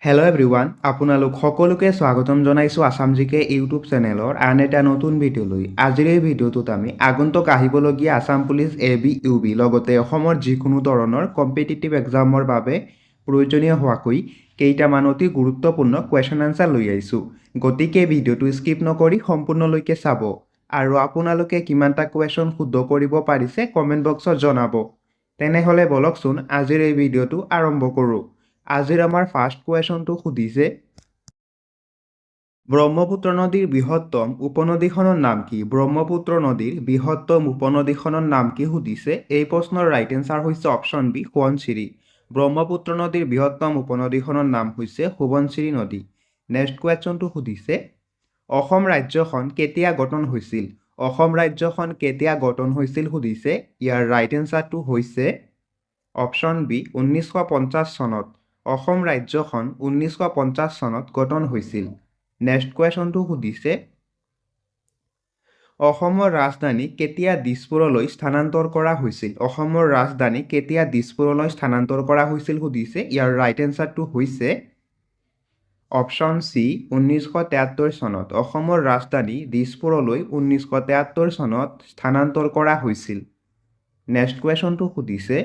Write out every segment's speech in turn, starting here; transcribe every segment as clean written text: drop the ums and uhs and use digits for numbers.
Hello' everyone, আপোনালোক সকলোকে স্বাগতম জনাইছোঁ আছাম জিকে ইউটিউব চেনেলৰ আন এটা নতুন ভিডিঅ'লৈ। আজিৰ এই ভিডিঅ'টোত আমি আগন্তুক আহিবলগীয়া আছাম পুলিচ AB UB লগতে অসমৰ যিকোনো ধৰণৰ কম্পিটিটিভ এক্সামৰ বাবে প্ৰয়োজনীয় হোৱাকৈ কেইটামান অতি গুৰুত্বপূৰ্ণ কুৱেশ্যন আনচাৰ লৈ আহিছোঁ। গতিকে ভিডিঅ'টো স্কিপ নকৰি সম্পূৰ্ণলৈকে চাব আৰু আপোনালোকে কিমানটা কুৱেশ্যন শুদ্ধ কৰিব পাৰিছে কমেণ্ট বক্সত জনাব। তেনেহ'লে বলকচোন আজিৰ এই ভিডিঅ'টো আৰম্ভ কৰোঁ। আজিৰ আমাৰ ফাৰ্ষ্ট কুৱেশ্যনটো সুধিছে, ব্ৰহ্মপুত্ৰ নদীৰ বৃহত্তম উপনদীখনৰ নাম কি? ব্ৰহ্মপুত্ৰ নদীৰ বৃহত্তম উপনদীখনৰ নাম কি সুধিছে। এই প্ৰশ্নৰ ৰাইট এনচাৰ হৈছে অপশ্যন বি, সোৱণশিৰি। ব্ৰহ্মপুত্ৰ নদীৰ বৃহত্তম উপনদীখনৰ নাম হৈছে সোৱণশিৰি নদী। নেক্সট কুৱেশ্যনটো সুধিছে, অসম ৰাজ্যখন কেতিয়া গঠন হৈছিল? অসম ৰাজ্যখন কেতিয়া গঠন হৈছিল সুধিছে। ইয়াৰ ৰাইট এনচাৰটো হৈছে অপশ্যন বি, 1950 চনত। অসম ৰাজ্যখন 1950 চনত গঠন হৈছিল। নেক্সট কুৱেশ্যনটো সুধিছে, অসমৰ ৰাজধানী কেতিয়া দিছপুৰলৈ স্থানান্তৰ কৰা হৈছিল? অসমৰ ৰাজধানী কেতিয়া দিছপুৰলৈ স্থানান্তৰ কৰা হৈছিল সুধিছে। ইয়াৰ ৰাইট এনচাৰটো হৈছে অপশ্যন চি, 1973 চনত। অসমৰ ৰাজধানী দিছপুৰলৈ 1973 চনত স্থানান্তৰ কৰা হৈছিল। নেক্সট কুৱেশ্যনটো সুধিছে,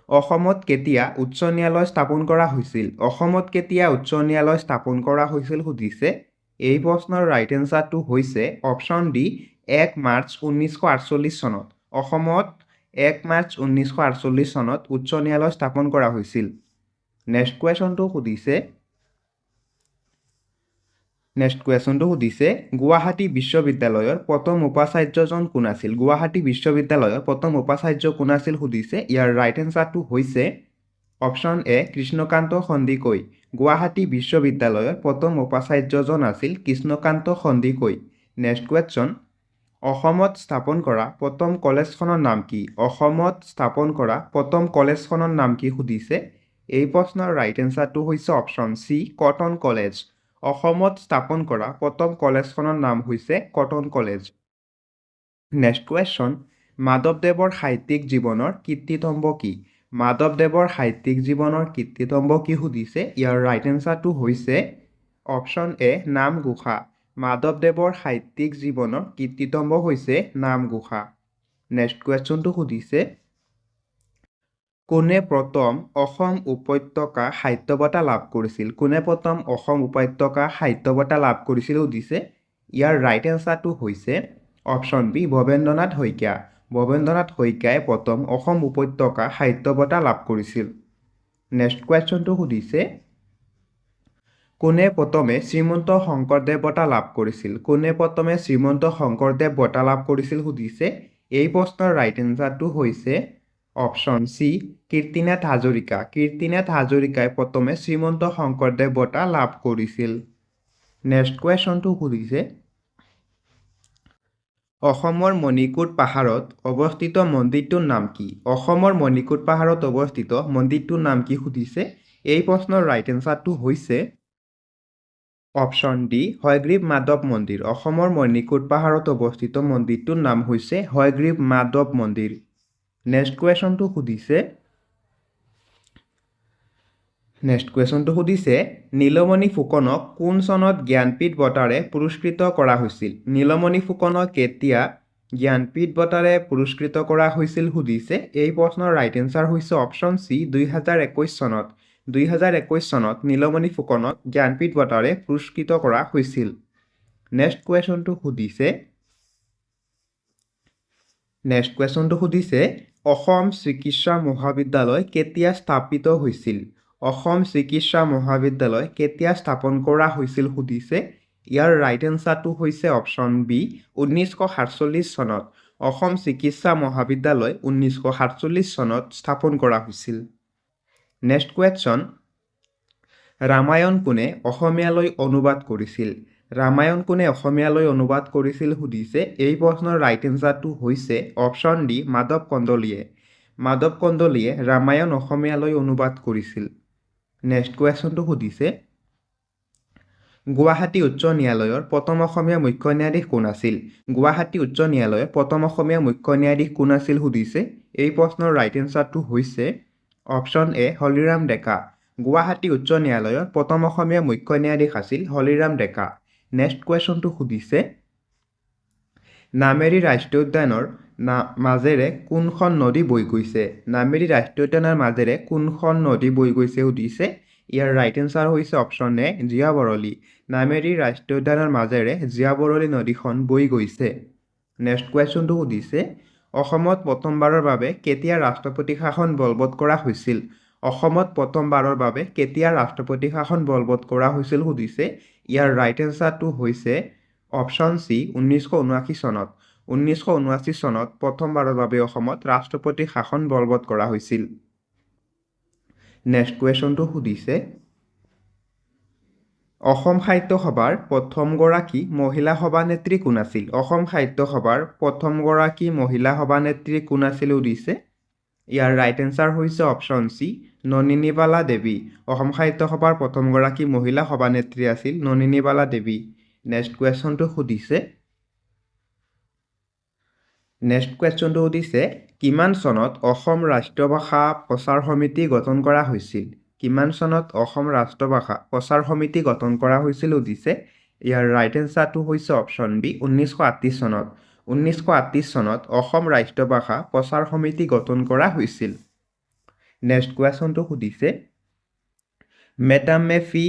অসমত কেতিয়া উচ্চ ন্যায়ালয় স্থাপন কৰা হৈছিল? অসমত কেতিয়া উচ্চ ন্যায়ালয় স্থাপন কৰা হৈছিল সুধিছে। এই প্ৰশ্নৰ ৰাইট এনচাৰটো হৈছে অপশ্যন ডি, 1 মাৰ্চ 1948 চনত। অসমত 1 মাৰ্চ 1948 চনত উচ্চ ন্যায়ালয় স্থাপন কৰা হৈছিল। নেক্সট কুৱেশ্যনটো সুধিছে, গুৱাহাটী বিশ্ববিদ্যালয়ৰ প্ৰথম উপাচাৰ্যজন কোন আছিল? গুৱাহাটী বিশ্ববিদ্যালয়ৰ প্ৰথম উপাচাৰ্য কোন আছিল সুধিছে। ইয়াৰ ৰাইট এনচাৰটো হৈছে অপশ্যন এ, কৃষ্ণকান্ত সন্দিকৈ। গুৱাহাটী বিশ্ববিদ্যালয়ৰ প্ৰথম উপাচাৰ্যজন আছিল কৃষ্ণকান্ত সন্দিকৈ। নেক্সট কুৱেশ্যন, অসমত স্থাপন কৰা প্ৰথম কলেজখনৰ নাম কি? অসমত স্থাপন কৰা প্ৰথম কলেজখনৰ নাম কি সুধিছে। এই প্ৰশ্নৰ ৰাইট এনচাৰটো হৈছে অপশ্যন চি, কটন কলেজ। অসমত স্থাপন কৰা প্ৰথম কলেজখনৰ নাম হৈছে কটন কলেজ। নেক্সট কুৱেশ্যন, মাধৱদেৱৰ সাহিত্যিক জীৱনৰ কীৰ্তিস্তম্ভ কি? মাধৱদেৱৰ সাহিত্যিক জীৱনৰ কীৰ্তিস্তম্ভ কি সুধিছে। ইয়াৰ ৰাইট এনচাৰটো হৈছে অপশ্যন এ, নামঘোষা। মাধৱদেৱৰ সাহিত্যিক জীৱনৰ কীৰ্তিস্তম্ভ হৈছে নামঘোষা। নেক্সট কুৱেশ্যনটো সুধিছে, কোনে প্ৰথম অসম উপত্যকা সাহিত্য বঁটা লাভ কৰিছিল? কোনে প্ৰথম অসম উপত্যকা সাহিত্য বঁটা লাভ কৰিছিল সুধিছে। ইয়াৰ ৰাইট এনচাৰটো হৈছে অপশ্যন বি, ভৱেন্দ্ৰনাথ শইকীয়া। ভৱেন্দ্ৰনাথ শইকীয়াই প্ৰথম অসম উপত্যকা সাহিত্য বঁটা লাভ কৰিছিল। নেক্সট কুৱেশ্যনটো সুধিছে, কোনে প্ৰথমে শ্ৰীমন্ত শংকৰদেৱ বঁটা লাভ কৰিছিল? কোনে প্ৰথমে শ্ৰীমন্ত শংকৰদেৱ বঁটা লাভ কৰিছিল সুধিছে। এই প্ৰশ্নৰ ৰাইট এনচাৰটো হৈছে অপশ্যন চি, কীৰ্তিনাথ হাজৰিকা। কীৰ্তিনাথ হাজৰিকাই প্ৰথমে শ্ৰীমন্ত শংকৰদেৱ বঁটা লাভ কৰিছিল। নেক্সট কুৱেশ্যনটো সুধিছে, অসমৰ মণিকোট পাহাৰত অৱস্থিত মন্দিৰটোৰ নাম কি? অসমৰ মণিকোট পাহাৰত অৱস্থিত মন্দিৰটোৰ নাম কি সুধিছে। এই প্ৰশ্নৰ ৰাইট এনচাৰটো হৈছে অপশ্যন ডি, হয়গ্ৰীৱ মাধৱ মন্দিৰ। অসমৰ মণিকোট পাহাৰত অৱস্থিত মন্দিৰটোৰ নাম হৈছে হয়গ্ৰীৱ মাধৱ মন্দিৰ। নেক্সট কুৱেশ্যনটো সুধিছে, নীলমণি ফুকনক কোন চনত জ্ঞানপীঠ বঁটাৰে পুৰস্কৃত কৰা হৈছিল? নীলমণি ফুকনক কেতিয়া জ্ঞানপীঠ বঁটাৰে পুৰস্কৃত কৰা হৈছিল সুধিছে। এই প্ৰশ্নৰ ৰাইট এনচাৰ হৈছে অপশ্যন চি, 2021 চনত। 2021 চনত নীলমণি ফুকনক জ্ঞানপীঠ বঁটাৰে পুৰস্কৃত কৰা হৈছিল। নেক্সট কুৱেশ্যনটো সুধিছে, অসম চিকিৎসা মহাবিদ্যালয় কেতিয়া স্থাপিত হৈছিল? অসম চিকিৎসা মহাবিদ্যালয় কেতিয়া স্থাপন কৰা হৈছিল সুধিছে। ইয়াৰ ৰাইট এনচাৰটো হৈছে অপশ্যন বি, 1947 চনত। অসম চিকিৎসা মহাবিদ্যালয় 1947 চনত স্থাপন কৰা হৈছিল। নেক্সট কুৱেশ্যন, ৰামায়ণ কোনে অসমীয়ালৈ অনুবাদ কৰিছিল? ৰামায়ণ কোনে অসমীয়ালৈ অনুবাদ কৰিছিল সুধিছে। এই প্ৰশ্নৰ ৰাইট এনচাৰটো হৈছে অপশ্যন ডি, মাধৱ কন্দলীয়ে। মাধৱ কন্দলীয়ে ৰামায়ণ অসমীয়ালৈ অনুবাদ কৰিছিল। নেক্সট কুৱেশ্যনটো সুধিছে, গুৱাহাটী উচ্চ ন্যায়ালয়ৰ প্ৰথম অসমীয়া মুখ্য ন্যায়াধীশ কোন আছিল? গুৱাহাটী উচ্চ ন্যায়ালয়ৰ প্ৰথম অসমীয়া মুখ্য ন্যায়াধীশ কোন আছিল সুধিছে। এই প্ৰশ্নৰ ৰাইট এনচাৰটো হৈছে অপশ্যন এ, হলিৰাম ডেকা। গুৱাহাটী উচ্চ ন্যায়ালয়ৰ প্ৰথম অসমীয়া মুখ্য ন্যায়াধীশ আছিল হলিৰাম ডেকা। নেক্সট কুৱেশ্যনটো সুধিছে নামেৰি ৰাষ্ট্ৰীয় উদ্যানৰ মাজেৰে কোনখন নদী বৈ গৈছে? নামেৰি ৰাষ্ট্ৰীয় উদ্যানৰ মাজেৰে কোনখন নদী বৈ গৈছে সুধিছে। ইয়াৰ ৰাইট এনচাৰ হৈছে অপশ্যন এ জীয়াবৰলী। নামেৰি ৰাষ্ট্ৰীয় উদ্যানৰ মাজেৰে জীয়াবৰলী নদীখন বৈ গৈছে। নেক্সট কুৱেশ্যনটো সুধিছে অসমত প্ৰথমবাৰৰ বাবে কেতিয়া ৰাষ্ট্ৰপতি শাসন বলবৎ কৰা হৈছিল? অসমত প্ৰথমবাৰৰ বাবে কেতিয়া ৰাষ্ট্ৰপতি শাসন বলবৎ কৰা হৈছিল সুধিছে। ইয়াৰ ৰাইট এনচাৰটো হৈছে অপশ্যন চি 1979 চনত। 1979 চনত প্ৰথমবাৰৰ বাবে অসমত ৰাষ্ট্ৰপতি শাসন বলবৎ কৰা হৈছিল। নেক্সট কুৱেশ্যনটো সুধিছে অসম সাহিত্য সভাৰ প্ৰথমগৰাকী মহিলা সভানেত্ৰী কোন আছিল? অসম সাহিত্য সভাৰ প্ৰথমগৰাকী মহিলা সভানেত্ৰী কোন আছিল সুধিছে। ইয়াৰ ৰাইট এনচাৰ হৈছে অপশ্যন চি নলিনীবালা দেৱী। অসম সাহিত্য সভাৰ প্ৰথমগৰাকী মহিলা সভানেত্ৰী আছিল নলিনীবালা দেৱী। নেক্সট কুৱেশ্যনটো সুধিছে কিমান চনত অসম ৰাষ্ট্ৰীয় ভাষা প্ৰচাৰ সমিতি গঠন কৰা হৈছিল? কিমান চনত অসম ৰাষ্ট্ৰীয় ভাষা প্ৰচাৰ সমিতি গঠন কৰা হৈছিল সুধিছে। ইয়াৰ ৰাইট এনচাৰটো হৈছে অপশ্যন বি 1938 চনত। 1938 চনত অসম ৰাষ্ট্ৰীয় ভাষা প্ৰচাৰ সমিতি গঠন কৰা হৈছিল। নেক্সট কুৱেশ্যনটো সুধিছে মেডাম মে ফি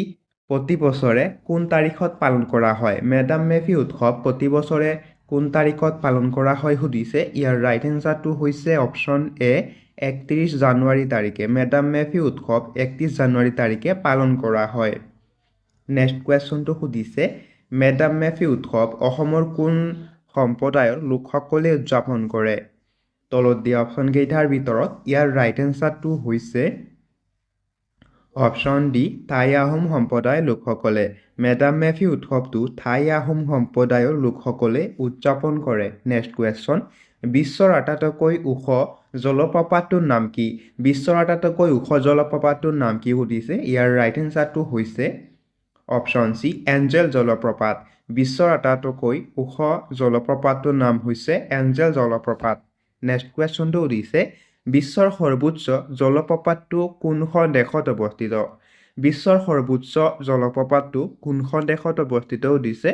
প্ৰতি বছৰে কোন তাৰিখত পালন কৰা হয়? মেডাম মে ফি উৎসৱ প্ৰতি বছৰে কোন তাৰিখত পালন কৰা হয় সুধিছে। ইয়াৰ ৰাইট এনচাৰটো হৈছে অপশ্যন এ 31 জানুৱাৰী তাৰিখে। মেডাম মে ফি উৎসৱ 31 জানুৱাৰী তাৰিখে পালন কৰা হয়। নেক্সট কুৱেশ্যনটো সুধিছে মেডাম মে ফি উৎসৱ অসমৰ কোন সম্প্ৰদায়ৰ লোকসকলে উদযাপন কৰে? তলত দিয়া অপশ্যনকেইটাৰ ভিতৰত ইয়াৰ ৰাইট এনচাৰটো হৈছে অপশ্যন ডি টাই আহোম সম্প্ৰদায়ৰ লোকসকলে। মেডাম মে ফি উৎসৱটো টাই আহোম সম্প্ৰদায়ৰ লোকসকলে উদযাপন কৰে। নেক্সট কুৱেশ্যন বিশ্বৰ আটাইতকৈ ওখ জলপ্ৰপাতটোৰ নাম কি? বিশ্বৰ আটাইতকৈ ওখ জলপ্ৰপাতটোৰ নাম কি সুধিছে। ইয়াৰ ৰাইট এনচাৰটো হৈছে অপশ্যন চি এঞ্জেল জলপ্ৰপাত। বিশ্বৰ আটাইতকৈ ওখ জলপ্ৰপাতটোৰ নাম হৈছে এঞ্জেল জলপ্ৰপাত। নেক্সট কুৱেশ্যনটো সুধিছে বিশ্বৰ সৰ্বোচ্চ জলপ্ৰপাতটো কোনখন দেশত অৱস্থিত? বিশ্বৰ সৰ্বোচ্চ জলপ্ৰপাতটো কোনখন দেশত অৱস্থিত সুধিছে।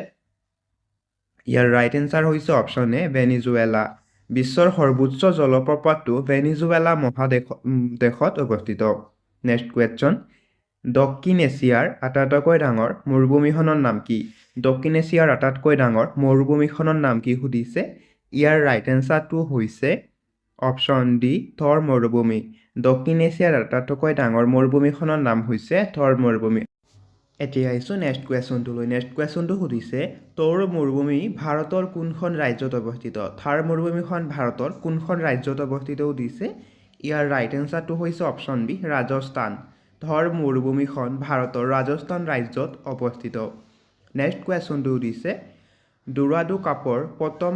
ইয়াৰ ৰাইট এনচাৰ হৈছে অপশ্যন এ ভেনিজুৱেলা। বিশ্বৰ সৰ্বোচ্চ জলপ্ৰপাতটো ভেনিজুৱেলা মহাদেশত অৱস্থিত। নেক্সট কুৱেশ্যন দক্ষিণ এছিয়াৰ আটাইতকৈ ডাঙৰ মৰুভূমিখনৰ নাম কি? দক্ষিণ এছিয়াৰ আটাইতকৈ ডাঙৰ মৰুভূমিখনৰ নাম কি সুধিছে। ইয়াৰ ৰাইট এনচাৰটো হৈছে অপশ্যন ডি থৰ মৰুভূমি। দক্ষিণ এছিয়াৰ আটাইতকৈ ডাঙৰ মৰুভূমিখনৰ নাম হৈছে থৰ মৰুভূমি। এতিয়া আহিছোঁ নেক্সট কুৱেশ্যনটোলৈ। নেক্সট কুৱেশ্যনটো সুধিছে থৰ মৰুভূমি ভাৰতৰ কোনখন ৰাজ্যত অৱস্থিত? থৰ মৰুভূমিখন ভাৰতৰ কোনখন ৰাজ্যত অৱস্থিত সুধিছে। ইয়াৰ ৰাইট এনচাৰটো হৈছে অপশ্যন বি ৰাজস্থান। থৰ মৰুভূমিখন ভাৰতৰ ৰাজস্থান ৰাজ্যত অৱস্থিত। নেক্সট কুৱেশ্যনটো সুধিছে ডুৰাডু কাপৰ প্ৰথম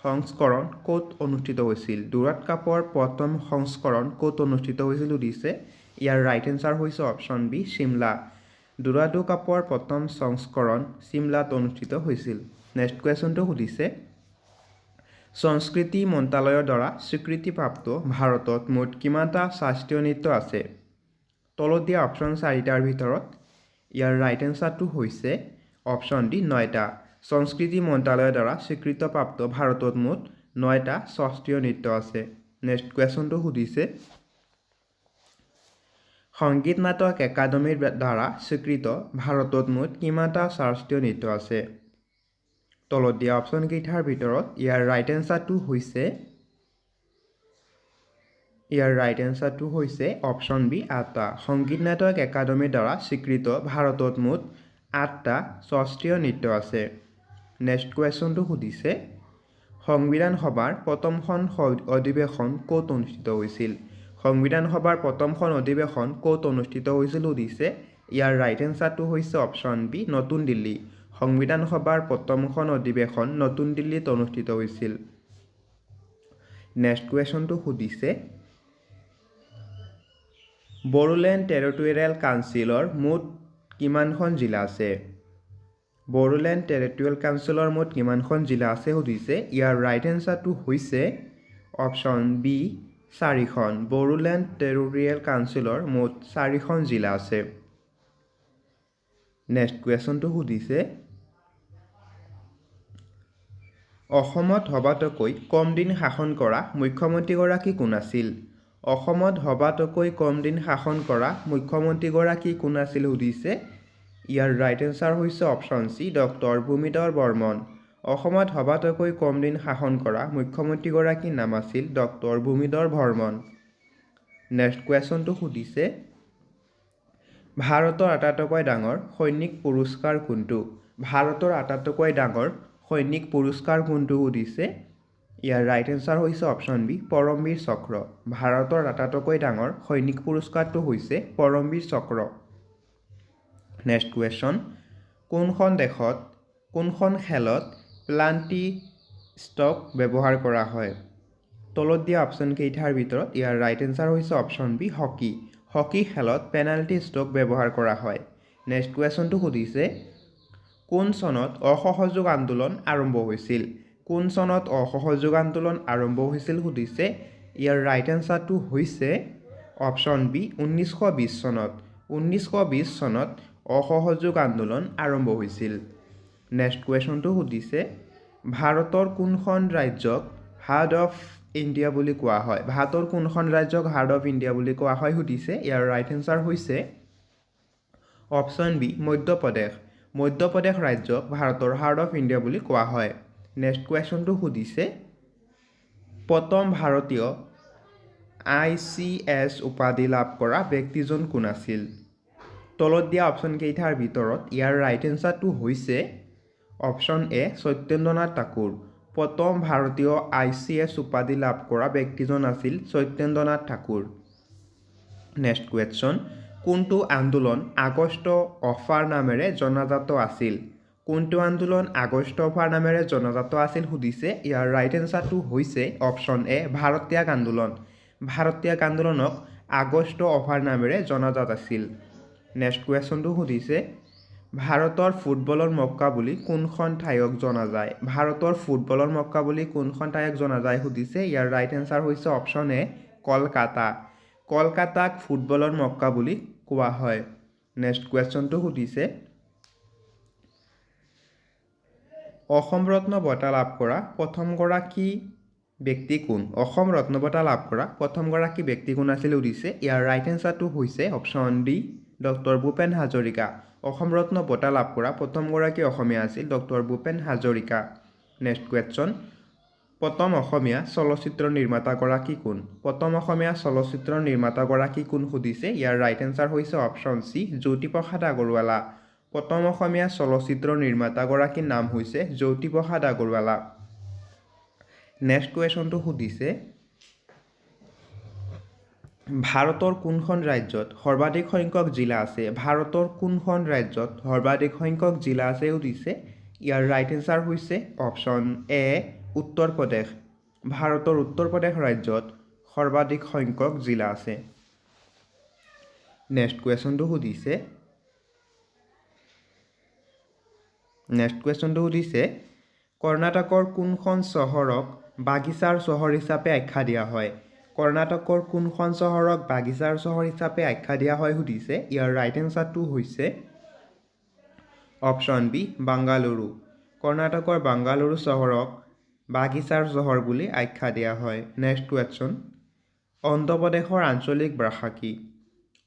সংস্কৰণ ক'ত অনুষ্ঠিত হৈছিল? ডুৰাডু কাপৰ প্ৰথম সংস্কৰণ ক'ত অনুষ্ঠিত হৈছিল সুধিছে। ইয়াৰ ৰাইট এনচাৰ হৈছে অপশ্যন বি চিমলা। ডুৰাডু কাপৰ প্ৰথম সংস্কৰণ চিমলাত অনুষ্ঠিত হৈছিল। নেক্সট কুৱেশ্যনটো সুধিছে সংস্কৃতি মন্ত্ৰালয়ৰ দ্বাৰা স্বীকৃতিপ্ৰাপ্ত ভাৰতত মুঠ কিমানটা শাস্ত্ৰীয় নৃত্য আছে? তলত দিয়া অপশ্যন চাৰিটাৰ ভিতৰত ইয়াৰ ৰাইট এনচাৰটো হৈছে অপশ্যন ডি 9টা। সংস্কৃতি মন্ত্ৰালয়ৰ দ্বাৰা স্বীকৃতিপ্ৰাপ্ত ভাৰতত মুঠ 9টা শাস্ত্ৰীয় নৃত্য আছে। নেক্সট কুৱেশ্যনটো সুধিছে সংগীত নাটক একাডেমীৰ দ্বাৰা স্বীকৃত ভাৰতত মুঠ কিমানটা শাস্ত্ৰীয় নৃত্য আছে? তলত দিয়া অপশ্যনকেইটাৰ ভিতৰত ইয়াৰ ৰাইট এনচাৰটো হৈছে অপশ্যন বি 8টা। সংগীত নাটক একাডেমীৰ দ্বাৰা স্বীকৃত ভাৰতত মুঠ 8টা শাস্ত্ৰীয় নৃত্য আছে। নেক্সট কুৱেশ্যনটো সুধিছে সংবিধান সভাৰ প্ৰথমখন অধিৱেশন ক'ত অনুষ্ঠিত হৈছিল? সংবিধান সভাৰ প্ৰথমখন অধিৱেশন ক'ত অনুষ্ঠিত হৈছিল সুধিছে। ইয়াৰ ৰাইট এনচাৰটো হৈছে অপশ্যন বি নতুন দিল্লী। সংবিধান সভাৰ প্ৰথমখন অধিৱেশন নতুন দিল্লীত অনুষ্ঠিত হৈছিল। নেক্সট কুৱেশ্যনটো সুধিছে বড়োলেণ্ড টেৰিটৰিয়েল কাউন্সিলৰ মুঠ কিমানখন জিলা আছে? বড়োলেণ্ড টেৰিটৰিয়েল কাউন্সিলৰ মুঠ কিমানখন জিলা আছে সুধিছে। ইয়াৰ ৰাইট এনচাৰটো হৈছে অপশ্যন বি চাৰিখন বড়োলেণ্ড টেৰিটৰিয়েল কাউন্সিলৰ মুঠ 4খন জিলা আছে নেক্সট কুৱেশ্যনটো সুধিছে অসমত সবাতোকৈ কম দিন শাসন কৰা মুখ্যমন্ত্ৰীগৰাকী কোন আছিল অসমত সবাতোকৈ কম দিন শাসন কৰা মুখ্যমন্ত্ৰীগৰাকী কোন আছিল সুধিছে ইয়াৰ ৰাইট এনসাৰ হৈছে অপশ্যন সি ডক্টৰ ভূমিধৰ বৰ্মন অসমত সবাতোকৈ কম দিন শাসন কৰা মুখ্যমন্ত্ৰীগৰাকীৰ নাম আছিল ডক্টৰ ভূমিধৰ বৰ্মন নেক্সট কুৱেশ্যনটো সুধিছে ভাৰতৰ আটাইতকৈ ডাঙৰ সৈনিক পুৰস্কাৰ কোনটো ভাৰতৰ আটাইতকৈ ডাঙৰ সৈনিক পুৰস্কাৰ কোনটো সুধিছে ইয়াৰ ৰাইট এনসাৰ হৈছে অপশ্যন বি পৰমবীৰ চক্ৰ ভাৰতৰ আটাইতকৈ ডাঙৰ সৈনিক পুৰস্কাৰটো হৈছে পৰমবীৰ চক্ৰ নেক্সট কুৱেশ্যন কোনখন দেশত কোনখন খেলত প্লান্টি ষ্টক ব্যৱহাৰ কৰা হয় তলত দিয়া অপশ্যন কেইটাৰ ভিতৰত ইয়াৰ ৰাইট এনসাৰ হৈছে অপশ্যন বি হকি হকি খেলত পেনাল্টি ষ্টক ব্যৱহাৰ কৰা হয় নেক্সট কুৱেশ্যনটো সুধিছে কোন চনত অসহযোগ আন্দোলন আৰম্ভ হৈছিল কোন চনত অসহযোগ আন্দোলন আৰম্ভ হৈছিল সুধিছে ইয়াৰ ৰাইট এনসাৰটো হৈছে অপশ্যন বি 1920 চনত 1920 চনত অসহযোগ আন্দোলন আৰম্ভ হৈছিল নেক্সট কুৱেশ্যনটো সুধিছে ভাৰতৰ কোনখন ৰাজ্যক হাৰ্ট অফ ইণ্ডিয়া বুলি কোৱা হয় ভাৰতৰ কোনখন ৰাজ্যক হাৰ্ট অফ ইণ্ডিয়া বুলি কোৱা হয় সুধিছে ইয়াৰ ৰাইট এনসাৰ হৈছে অপশ্যন বি মধ্যপ্ৰদেশ ৰাজ্যক ভাৰতৰ হাৰ্ট অফ ইণ্ডিয়া বুলি কোৱা হয় নেক্সট কুৱেশ্যনটো সুধিছে প্ৰথম ভাৰতীয় ICS উপাধি লাভ কৰা ব্যক্তিজন কোন আছিল তলত দিয়া অপশ্যন কেইটাৰ ভিতৰত ইয়াৰ ৰাইট এনসাৰটো হৈছে অপশ্যন এ সত্যেন্দ্ৰনাথ ঠাকুৰ প্ৰথম ভাৰতীয় ICS উপাধি লাভ কৰা ব্যক্তিজন আছিল সত্যেন্দ্ৰনাথ ঠাকুৰ নেক্সট কুৱেশ্যন কোনটো আন্দোলন আগষ্ট অফাৰ নামেৰে জনাজাত আছিল কোনটো আন্দোলন আগষ্ট অফাৰ নামেৰে জনাজাত আছিল সুধিছে ইয়াৰ ৰাইট এনসাৰটো হৈছে অপশ্যন এ ভাৰতীয় আন্দোলনক আগষ্ট অফাৰ নামেৰে জনাজাত আছিল নেক্সট কুৱেশ্যনটো সুধিছে ভাৰতৰ ফুটবলৰ মক্কা বুলি কোনখন ঠাইক জনা যায় ভাৰতৰ ফুটবলৰ মক্কা বুলি কোনখন ঠাইক জনা যায় সুধিছে ইয়াৰ ৰাইট এনসাৰ হৈছে অপশ্যন এ কলকাতাক ফুটবলৰ মক্কা বুলি কোৱা হয় নেক্সট কুৱেশ্যনটো সুধিছে অসম ৰত্ন বঁটা লাভ কৰা প্ৰথমগৰাকী ব্যক্তি কোন অসম ৰত্ন বঁটা লাভ কৰা প্ৰথমগৰাকী ব্যক্তি কোন আছিল সুধিছে ইয়াৰ ৰাইট এনসাৰটো হৈছে option D doctor Bhupen Hazarika Asom Ratna বঁটা লাভ কৰা প্ৰথমগৰাকী অসমীয়া আছিল doctor Bhupen Hazarika next question প্ৰথম অসমীয়া চলচ্চিত্ৰ নিৰ্মাতাগৰাকী কোন প্ৰথম অসমীয়া চলচ্চিত্ৰ নিৰ্মাতাগৰাকী কোন সুধিছে ইয়াৰ ৰাইট এনসাৰ হৈছে অপশ্যন চি জ্যোতিপ্ৰসাদ আগৰৱালা প্ৰথম অসমীয়া চলচ্চিত্ৰ নিৰ্মাতাগৰাকীৰ নাম হৈছে জ্যোতিপ্ৰসাদ আগৰৱালা নেক্সট কুৱেশ্যনটো সুধিছে ভাৰতৰ কোনখন ৰাজ্যত সৰ্বাধিক সংখ্যক জিলা আছে ভাৰতৰ কোনখন ৰাজ্যত সৰ্বাধিক সংখ্যক জিলা আছে সুধিছে ইয়াৰ ৰাইট এনসাৰ হৈছে অপশ্যন এ উত্তৰ প্ৰদেশ ভাৰতৰ উত্তৰ প্ৰদেশ ৰাজ্যত সৰ্বাধিক সংখ্যক জিলা আছে নেক্সট কুৱেশ্যনটো সুধিছে কৰ্ণাটকৰ কোনখন চহৰক বাগিচাৰ চহৰ হিচাপে আখ্যা দিয়া হয় কৰ্ণাটকৰ কোনখন চহৰক বাগিচাৰ চহৰ হিচাপে আখ্যা দিয়া হয় সুধিছে ইয়াৰ ৰাইট এনসাৰটো হৈছে অপশ্যন বি বাংগালুৰু কৰ্ণাটকৰ বাংগালুৰু চহৰক বাগিচাৰ চহৰ বুলি আখ্যা দিয়া হয় নেক্সট কুৱেশ্যন অন্ধ্ৰপ্ৰদেশৰ আঞ্চলিক ভাষা কি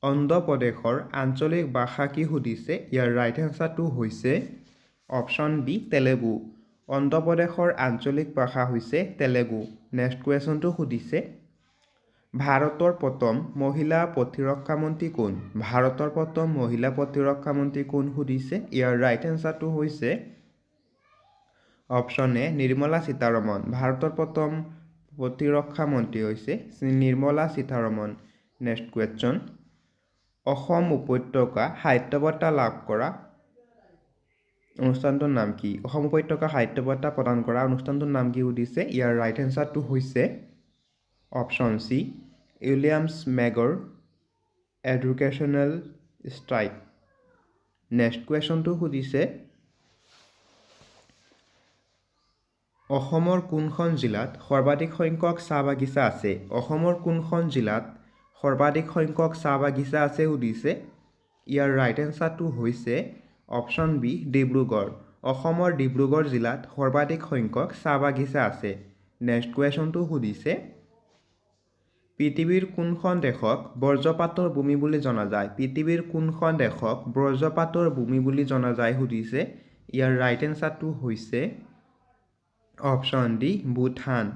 অন্ধ্ৰপ্ৰদেশৰ আঞ্চলিক ভাষা কি সুধিছে ইয়াৰ ৰাইট এনসাৰটো হৈছে অপশ্যন বি তেলেগু অন্ধ্ৰপ্ৰদেশৰ আঞ্চলিক ভাষা হৈছে তেলেগু নেক্সট কুৱেশ্যনটো সুধিছে ভাৰতৰ প্ৰথম মহিলা প্ৰতিৰক্ষা মন্ত্ৰী কোন ভাৰতৰ প্ৰথম মহিলা প্ৰতিৰক্ষা মন্ত্ৰী কোন সুধিছে ইয়াৰ ৰাইট এনসাৰটো হৈছে অপশ্যন এ নিৰ্মলা সীতাৰমণ ভাৰতৰ প্ৰথম প্ৰতিৰক্ষা মন্ত্ৰী হৈছে নিৰ্মলা সীতাৰমণ নেক্সট কুৱেশ্যন অসম উপত্যকা সাহিত্য বঁটা লাভ কৰা অনুষ্ঠানটোৰ নাম কি অসম উপত্যকা সাহিত্য বঁটা প্ৰদান কৰা অনুষ্ঠানটোৰ নাম কি সুধিছে ইয়াৰ ৰাইট এনসাৰটো হৈছে option C Williamson Magor educational strike next কুৱেশ্যনটো সুধিছে অসমৰ কোনখন জিলাত সৰ্বাধিক সংখ্যক চাহ বাগিচা আছে অসমৰ কোনখন জিলাত সৰ্বাধিক সংখ্যক চাহ বাগিচা আছে সুধিছে ইয়াৰ ৰাইট এনসাৰটো হৈছে অপশ্যন বি ডিব্ৰুগড় অসমৰ ডিব্ৰুগড় জিলাত সৰ্বাধিক সংখ্যক চাহ বাগিচা আছে নেক্সট কুৱেশ্যনটো সুধিছে পৃথিৱীৰ কোনখন দেশক বজ্ৰপাতৰ ভূমি বুলি জনা যায় পৃথিৱীৰ কোনখন দেশক বজ্ৰপাতৰ ভূমি বুলি জনা যায় সুধিছে ইয়াৰ ৰাইট এনসাৰটো হৈছে অপশ্যন ডি ভূটান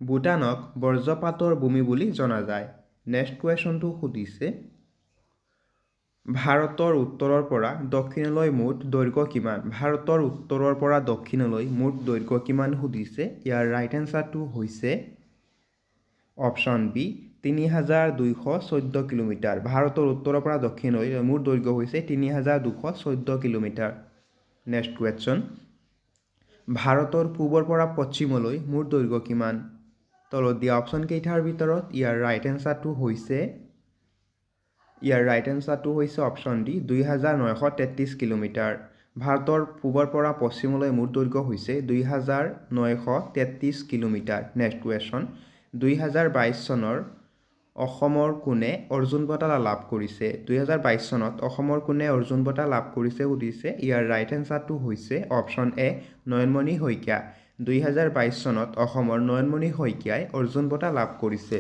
ভূটানক বজ্ৰপাতৰ ভূমি বুলি জনা যায় নেক্সট কুৱেশ্যনটো সুধিছে ভাৰতৰ উত্তৰৰ পৰা দক্ষিণলৈ মুঠ দৈৰ্ঘ্য কিমান ভাৰতৰ উত্তৰৰ পৰা দক্ষিণলৈ মুঠ দৈৰ্ঘ্য কিমান সুধিছে ইয়াৰ ৰাইট এনসাৰটো হৈছে অপশ্যন বি ৩২১৪ কিলোমিটাৰ ভাৰতৰ উত্তৰৰ পৰা দক্ষিণলৈ মুঠ দৈৰ্ঘ্য হৈছে ৩২১৪ কিলোমিটাৰ নেক্সট কুৱেশ্যন ভাৰতৰ পূবৰ পৰা পশ্চিমলৈ মুঠ দৈৰ্ঘ্য কিমান তলত দিয়া অপশ্যন কেইটাৰ ভিতৰত ইয়াৰ ৰাইট এনসাৰটো হৈছে অপশ্যন ডি ২৯৩৩ কিলোমিটাৰ ভাৰতৰ পূবৰ পৰা পশ্চিমলৈ মুঠ দৈৰ্ঘ্য হৈছে ২৯৩৩ কিলোমিটাৰ নেক্সট কুৱেশ্যন ২০২২ চনৰ অসমৰ কোনে অৰ্জুন বঁটা লাভ কৰিছে ২০২২ চনত অসমৰ কোনে অৰ্জুন বঁটা লাভ কৰিছে সুধিছে ইয়াৰ ৰাইট এনসাৰটো হৈছে অপশ্যন এ নয়নমণি শইকীয়া ২০২২ চনত অসমৰ নয়নমণি শইকীয়াই অৰ্জুন বঁটা লাভ কৰিছে